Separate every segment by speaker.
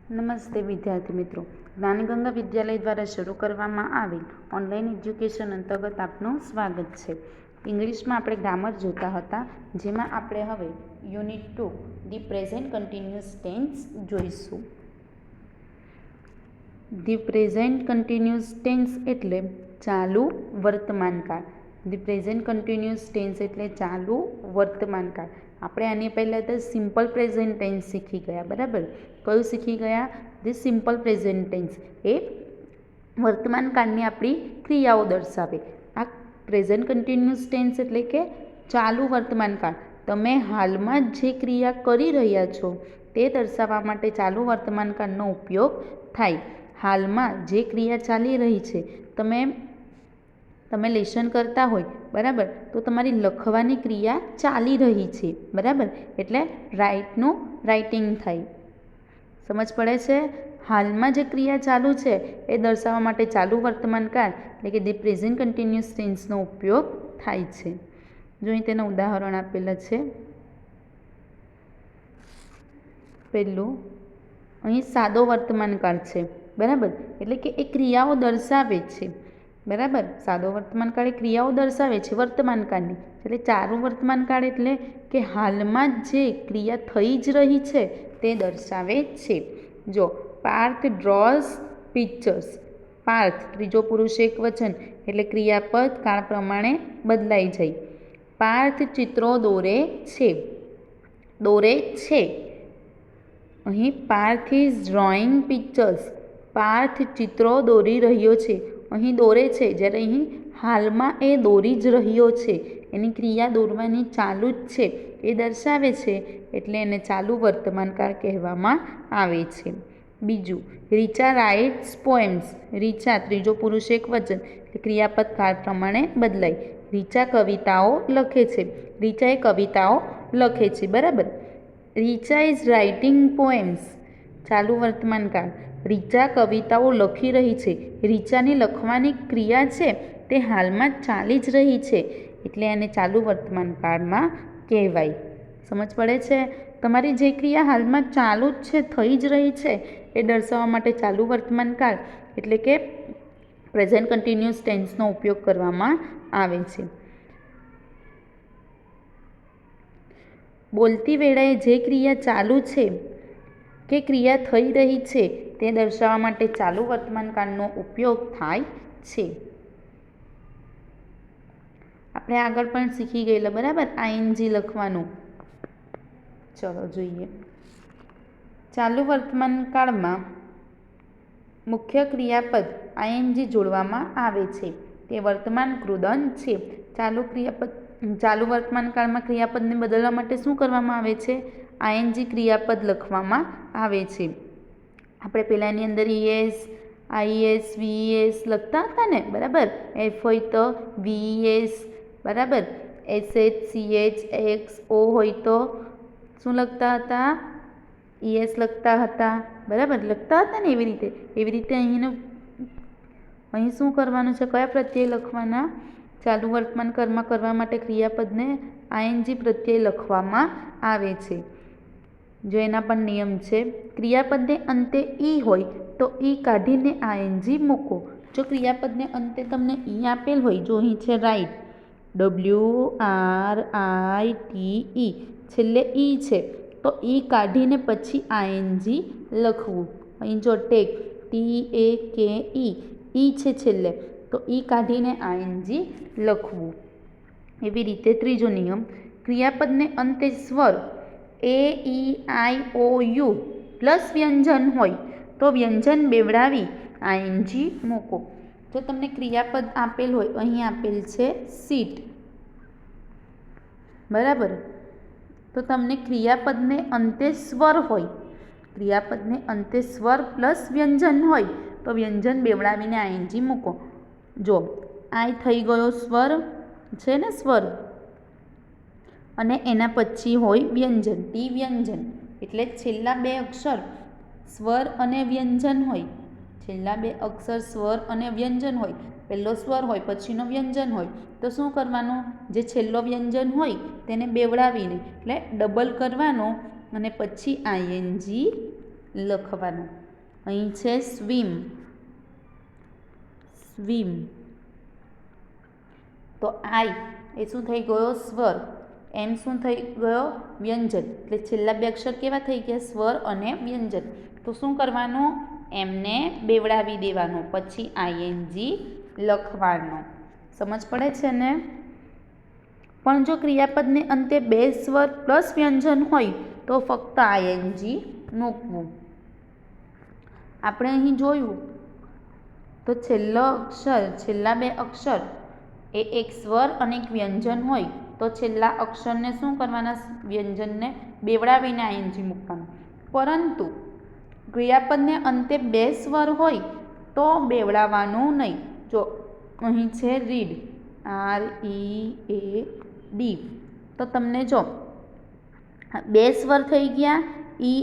Speaker 1: નમસ્તે વિદ્યાર્થી મિત્રો, જ્ઞાનગંગા વિદ્યાલય દ્વારા શરૂ કરવામાં આવેલ ઓનલાઈન એજ્યુકેશન અંતર્ગત આપનું સ્વાગત છે. ઇંગ્લિશમાં આપણે ગ્રામર જોતા હતા, જેમાં આપણે હવે unit 2 the present continuous tense જોઈશું. ધી પ્રેઝન્ટ કન્ટિન્યુઅસ ટેન્સ એટલે ચાલુ વર્તમાનકાળ. ધી પ્રેઝન્ટ કન્ટિન્યુઅસ ટેન્સ એટલે ચાલુ વર્તમાનકાળ. આપણે આની પહેલાં તો સિમ્પલ પ્રેઝન્ટ ટેન્સ શીખી ગયા, બરાબર? કયું શીખી ગયા? The simple present tense. એ વર્તમાન કાળની આપણી ક્રિયાઓ દર્શાવે. આ પ્રેઝન્ટ કન્ટિન્યુઅસ ટેન્સ એટલે કે ચાલુ વર્તમાન કાળ. તમે હાલમાં જે ક્રિયા કરી રહ્યા છો તે દર્શાવવા માટે ચાલુ વર્તમાન કાળનો ઉપયોગ થાય. હાલમાં જે ક્રિયા ચાલી રહી છે, તમે લેશન કરતા હોય, બરાબર, તો તમારી લખવાની ક્રિયા ચાલી રહી છે, બરાબર, એટલે રાઇટનું રાઇટિંગ થાય. સમજ પડે છે? હાલમાં જે ક્રિયા ચાલુ છે એ દર્શાવવા માટે ચાલુ વર્તમાન કાળ એટલે કે ધી પ્રેઝન્ટ કન્ટિન્યુઅસ ટેન્સનો ઉપયોગ થાય છે. જો અહીં તેના ઉદાહરણ આપેલા છે. પહેલું અહીં સાદો વર્તમાન કાળ છે, બરાબર, એટલે કે એ ક્રિયાઓ દર્શાવે છે, બરાબર. સાદો વર્તમાન કાળ એ ક્રિયાઓ દર્શાવે છે વર્તમાન કાળની. એટલે ચાલુ વર્તમાન કાળ એટલે કે હાલમાં જે ક્રિયા થઈ જ રહી છે તે દર્શાવે છે. જો પાર્થ ડ્રોઝ પિક્ચર્સ. પાર્થ ત્રીજો પુરુષ એક વચન એટલે ક્રિયાપદ કાળ પ્રમાણે બદલાઈ જાય. પાર્થ ચિત્રો દોરે છે. દોરે છે. અહીં Parth is drawing pictures. Parth ચિત્રો દોરી રહ્યો છે. અહીં દોરે છે, જ્યારે અહીં હાલમાં એ દોરી જ રહ્યો છે. એની ક્રિયા દોરવાની ચાલુ જ છે એ દર્શાવે છે, એટલે એને ચાલુ વર્તમાનકાળ કહેવામાં આવે છે. બીજું, રીચા રાઇટ્સ પોએમ્સ. રીચા ત્રીજો પુરુષ એક વચન એટલે ક્રિયાપદ કાળ પ્રમાણે બદલાય. રીચા કવિતાઓ લખે છે. રીચાએ કવિતાઓ લખે છે, બરાબર. Richa is writing poems. ચાલુ વર્તમાનકાળ. રીચા કવિતાઓ લખી રહી છે. રીચાની લખવાની ક્રિયા છે તે હાલમાં ચાલી જ રહી છે, એટલે એને ચાલુ વર્તમાન કાળમાં કહેવાય. સમજ પડે છે? તમારી જે ક્રિયા હાલમાં ચાલુ જ છે, થઈ જ રહી છે, એ દર્શાવવા માટે ચાલુ વર્તમાન કાળ એટલે કે પ્રેઝન્ટ કન્ટિન્યુઅસ ટેન્સનો ઉપયોગ કરવામાં આવે છે. બોલતી વેળાએ જે ક્રિયા ચાલુ છે કે ક્રિયા થઈ રહી છે તે દર્શાવવા માટે ચાલુ વર્તમાન કાળનો ઉપયોગ થાય છે. આપણે આગળ પણ શીખી ગયેલા, બરાબર, આઈએનજી લખવાનું. ચલો જોઈએ. ચાલુ વર્તમાન કાળમાં મુખ્ય ક્રિયાપદ આઈએનજી જોડવામાં આવે છે. તે વર્તમાન કૃદંત છે. ચાલુ વર્તમાન કાળમાં ક્રિયાપદને બદલવા માટે શું કરવામાં આવે છે? આઈએનજી ક્રિયાપદ લખવામાં આવે છે. આપણે પહેલાંની અંદર ઈએસ, આઈએસ, વીએસ લખતા હતા ને, બરાબર. એફ હોય તો વીએસ, બરાબર. એસએચ, સીએચ, એક્સ, ઓ હોય તો શું લખતા હતા? ઈએસ લખતા હતા, બરાબર, લખતા હતા ને. એવી રીતે અહીં શું કરવાનું છે? કયા પ્રત્યય લખવાના? ચાલુ વર્તમાન કાળમાં કરવા માટે ક્રિયાપદને આઈએનજી પ્રત્યય લખવામાં આવે છે. જો એના પણ નિયમ છે. ક્રિયાપદને અંતે ઈ હોય તો ઈ કાઢીને આઈએનજી મૂકો. જો ક્રિયાપદને અંતે તમને ઈ આપેલ હોય, જો અહીં છે રાઇટ, WRITE, છેલ્લે ઈ છે, તો ઈ કાઢીને પછી આઈએનજી લખવું. અહીં જો ટેક, TAKE, ઈ છે છેલ્લે, તો ઈ કાઢીને આઈએનજી લખવું. એવી રીતે ત્રીજો નિયમ, ક્રિયાપદને અંતે સ્વર AEIOU પ્લસ વ્યંજન હોય તો વ્યંજન બેવડાવી આઈએનજી મૂકો. જો તમને ક્રિયાપદ આપેલ હોય, અહીં આપેલ છે સીટ, બરાબર, તો તમને ક્રિયાપદને અંતે સ્વર હોય, ક્રિયાપદને અંતે સ્વર પ્લસ વ્યંજન હોય તો વ્યંજન બેવડાવીને આઈએનજી મૂકો. જો આઈ થઈ ગયો સ્વર છે ને, સ્વર, અને એના પછી હોય વ્યંજન, ટી વ્યંજન, એટલે છેલ્લા બે અક્ષર સ્વર અને વ્યંજન હોય. છેલ્લા બે અક્ષર સ્વર અને વ્યંજન હોય. પહેલો સ્વર હોય, પછીનો વ્યંજન હોય, તો શું કરવાનું? જે છેલ્લો વ્યંજન હોય તેને બેવડાવીને એટલે ડબલ કરવાનો અને પછી આઈએનજી લખવાનું. અહીં છે સ્વિમ, સ્વિમ. તો આઈ એ શું થઈ ગયો? સ્વર. એમ શું થઈ ગયો? વ્યંજન. એટલે છેલ્લા બે અક્ષર કેવા થઈ ગયા? સ્વર અને વ્યંજન. તો શું કરવાનું? એમને બેવડાવી દેવાનું, પછી આઈએનજી લખવાનો. સમજ પડે છે ને? પણ જો ક્રિયાપદને અંતે બે સ્વર પ્લસ વ્યંજન હોય તો ફક્ત આઈએનજી મૂકવું. આપણે અહીં જોયું તો છેલ્લા બે અક્ષર એ એક સ્વર અને એક વ્યંજન હોય તો છેલ્લા અક્ષરને શું કરવાના? વ્યંજનને બેવડાવીને આઈએનજી મૂકવાનું. પરંતુ ક્રિયાપદને અંતે બે સ્વર હોય તો બેવડાવવાનું નહીં. જો અહીં છે રીડ, READ. તો તમને જો બે સ્વર થઈ ગયા, ઈ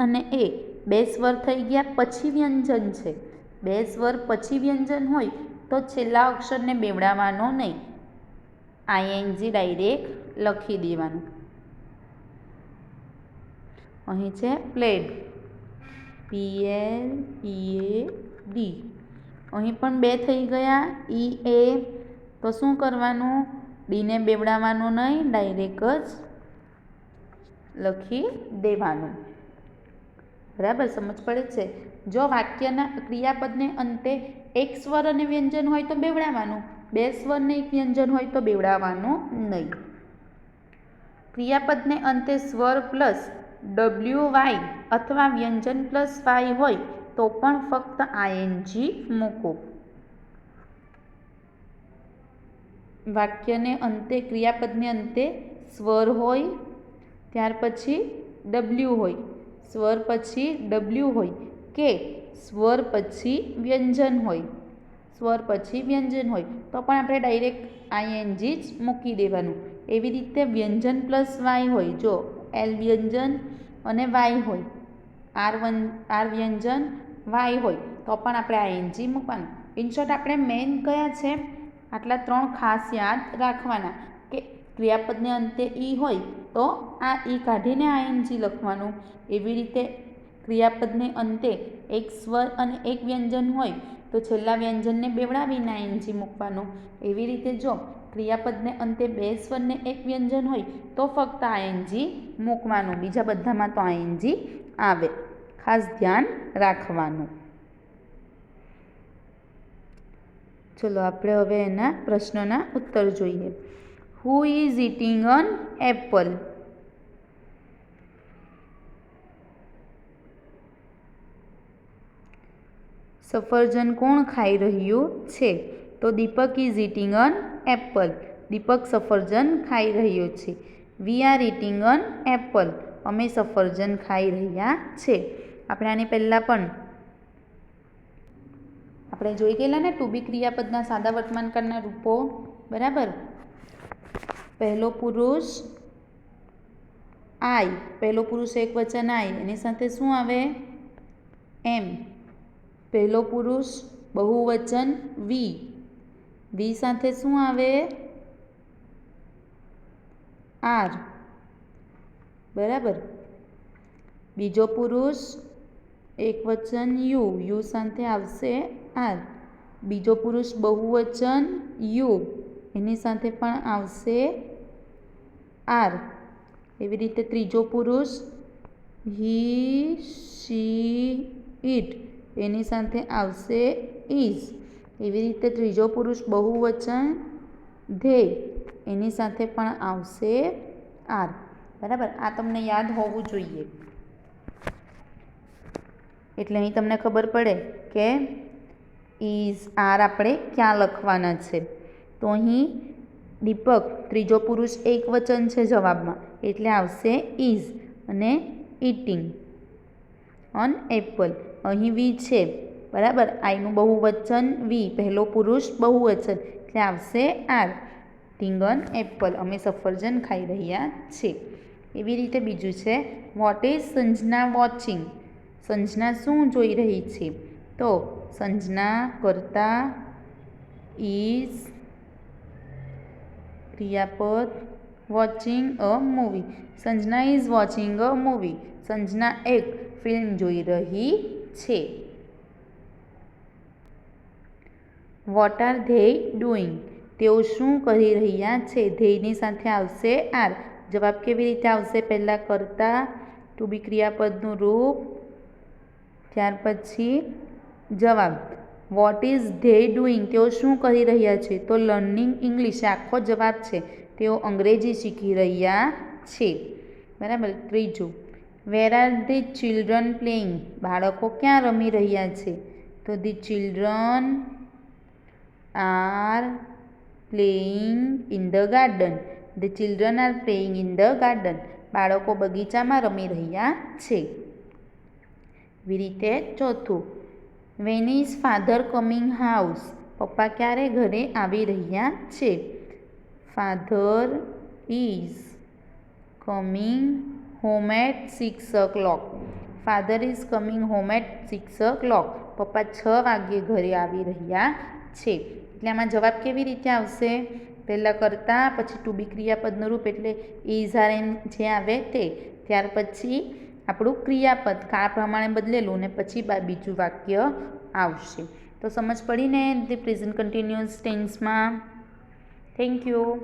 Speaker 1: અને એ બે સ્વર થઈ ગયા, પછી વ્યંજન છે. બે સ્વર પછી વ્યંજન હોય તો છેલ્લા અક્ષરને બેવડાવવાનો નહીં, આઈએનજી ડાયરેક્ટ લખી દેવાનું. અહીં છે પ્લેડ, PLEAD. અહીં પણ બે થઈ ગયા, EA. તો શું કરવાનું? ડીને બેવડાવવાનું નહીં, ડાયરેક્ટ જ લખી દેવાનું. બરાબર? સમજ પડે છે? જો વાક્યના ક્રિયાપદને અંતે એક સ્વર અને વ્યંજન હોય તો બેવડાવવાનું, બે સ્વર ને એક વ્યંજન હોય તો બેવડાવવાનું નહીં. ક્રિયાપદને અંતે સ્વર પ્લસ WY અથવા વ્યંજન પ્લસ Y હોય તો પણ ફક્ત આઈએનજી મૂકો. વાક્યને અંતે, ક્રિયાપદને અંતે સ્વર હોય, ત્યાર પછી W હોય, સ્વર પછી W હોય કે સ્વર પછી વ્યંજન હોય, સ્વર પછી વ્યંજન હોય તો પણ આપણે ડાયરેક્ટ આઈએનજી જ મૂકી દેવાનું. એવી રીતે વ્યંજન પ્લસ Y હોય, જો L વ્યંજન અને Y હોય, R વ્યંજન Y હોય તો પણ આપણે આઈએનજી મૂકવાનું. ઇન શોર્ટ આપણે મેઇન કયા છે? આટલા ત્રણ ખાસ યાદ રાખવાના કે ક્રિયાપદને અંતે ઈ હોય તો આ ઈ કાઢીને આઈએનજી લખવાનું. એવી રીતે ક્રિયાપદને અંતે એક સ્વર અને એક વ્યંજન હોય તો છેલ્લા વ્યંજનને બેવડાવીને આઈએનજી મૂકવાનું. એવી રીતે જો ક્રિયાપદને અંતે બે સ્વર ને એક વ્યંજન હોય તો ફક્ત આઈએનજી મૂકવાનું, બીજા બધામાં તો આઈએનજી આવે. ખાસ ધ્યાન રાખવાનું. ચલો આપણે હવે એના પ્રશ્નોના ઉત્તર જોઈએ. Who is eating an apple? સફરજન કોણ ખાઈ રહ્યું છે? તો દીપક ઇઝ ઇટિંગ એન એપલ. દીપક સફરજન ખાઈ રહ્યો છે. We are eating an apple. અમે સફરજન ખાઈ રહ્યા છે. આપણે આની પહેલાં પણ આપણે જોઈ ગયેલા ને ટુ બી ક્રિયાપદના સાદા વર્તમાનકાળના રૂપો. બરાબર? પહેલો પુરુષ આઈ, પહેલો પુરુષ એક વચન આઈ, એની સાથે શું આવે? એમ. પહેલો પુરુષ બહુવચન વી, વી સાથે શું આવે? આર. બરાબર? બીજો પુરુષ એક વચન યુ, યુ સાથે આવશે આર. બીજો પુરુષ બહુવચન યુ, એની સાથે પણ આવશે આર. એવી રીતે ત્રીજો પુરુષ હી, શી, ઇટ, એની સાથે આવશે ઇઝ. એવી રીતે ત્રીજો પુરુષ બહુવચન ધે, એની સાથે પણ આવશે આર. બરાબર? આ તમને યાદ હોવું જોઈએ. એટલે અહીં તમને ખબર પડે કે ઇઝ, આર આપણે ક્યાં લખવાના છે. તો અહીં દીપક ત્રીજો પુરુષ એક વચન છે જવાબમાં, એટલે આવશે ઇઝ અને ઇટિંગ ઓન એપલ. અહીં વી છે. બરાબર? આઈનું બહુવચન વી, પહેલો પુરુષ બહુવચન, એટલે આવશે આર. Eating on Apple. અમે સફરજન ખાઈ રહ્યા છીએ. એવી રીતે બીજું છે what is Sanjana watching? Sanjana શું જોઈ રહી છે? તો સંજના કરતા ઇઝ ક્રિયાપદ watching a movie. Sanjana is watching a movie. Sanjana એક ફિલ્મ જોઈ રહી છે. What are they doing? તેઓ શું કરી રહ્યા છે? ધેયની સાથે આવશે આર. જવાબ કેવી રીતે આવશે? પહેલાં કરતા, ટુ બી ક્રિયાપદનું રૂપ, ત્યાર પછી જવાબ. What is they doing? તેઓ શું કરી રહ્યા છે? તો લર્નિંગ ઇંગ્લિશ આખો જવાબ છે. તેઓ અંગ્રેજી શીખી રહ્યા છે. બરાબર. ત્રીજું, where are the children playing? બાળકો ક્યાં રમી રહ્યા છે? તો the children are playing in the garden. The children are playing in the garden. બાળકો બગીચામાં રમી રહ્યા છે. એવી રીતે ચોથું, when is father coming house? પપ્પા ક્યારે ઘરે આવી રહ્યા છે? Father is coming home at 6 o'clock. Father is coming home at 6 o'clock. પપ્પા 6 વાગ્યે ઘરે આવી રહ્યા છે. એટલે આમાં જવાબ કેવી રીતે આવશે? પહેલાં કરતા, પછી ટુ બી ક્રિયાપદનું રૂપ એટલે ઇઝ આર એમ જે આવે તે, ત્યાર પછી આપણું ક્રિયાપદ આ પ્રમાણે બદલેલું ને પછી બીજું વાક્ય આવશે. તો સમજ પડીને ધી પ્રેઝન્ટ કન્ટિન્યુઅસ ટેન્સમાં. Thank you.